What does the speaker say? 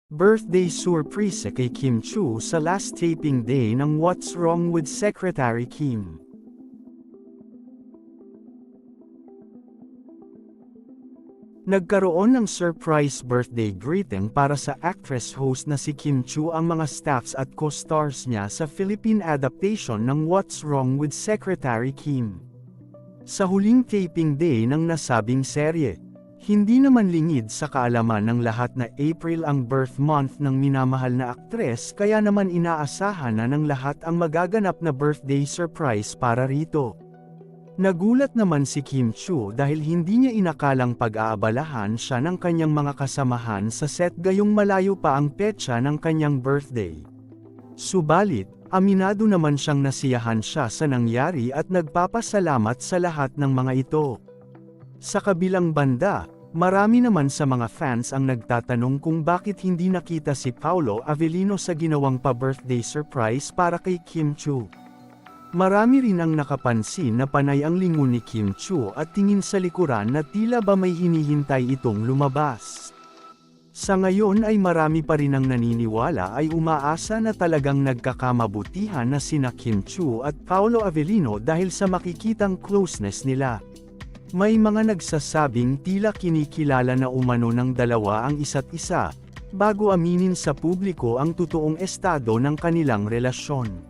Birthday surprise kay Kim Chiu sa last taping day ng What's Wrong with Secretary Kim. Nagkaroon ng surprise birthday greeting para sa actress-host na si Kim Chiu ang mga staffs at co-stars niya sa Philippine adaptation ng What's Wrong with Secretary Kim. Sa huling taping day ng nasabing serye, hindi naman lingid sa kaalaman ng lahat na April ang birth month ng minamahal na aktres, kaya naman inaasahan na ng lahat ang magaganap na birthday surprise para rito. Nagulat naman si Kim Chiu dahil hindi niya inakalang pag-aabalahan siya ng kanyang mga kasamahan sa set gayong malayo pa ang petsa ng kanyang birthday. Subalit, aminado naman siyang nasiyahan siya sa nangyari at nagpapasalamat sa lahat ng mga ito. Sa kabilang banda, marami naman sa mga fans ang nagtatanong kung bakit hindi nakita si Paolo Avellino sa ginawang pa-birthday surprise para kay Kim Chiu. Marami rin ang nakapansin na panay ang lingon ni Kim Chiu at tingin sa likuran na tila ba may hinihintay itong lumabas. Sa ngayon ay marami pa rin ang naniniwala ay umaasa na talagang nagkakamabutihan na sina Kim Chiu at Paolo Avellino dahil sa makikitang closeness nila. May mga nagsasabing tila kinikilala na umano ng dalawa ang isa't isa, bago aminin sa publiko ang totoong estado ng kanilang relasyon.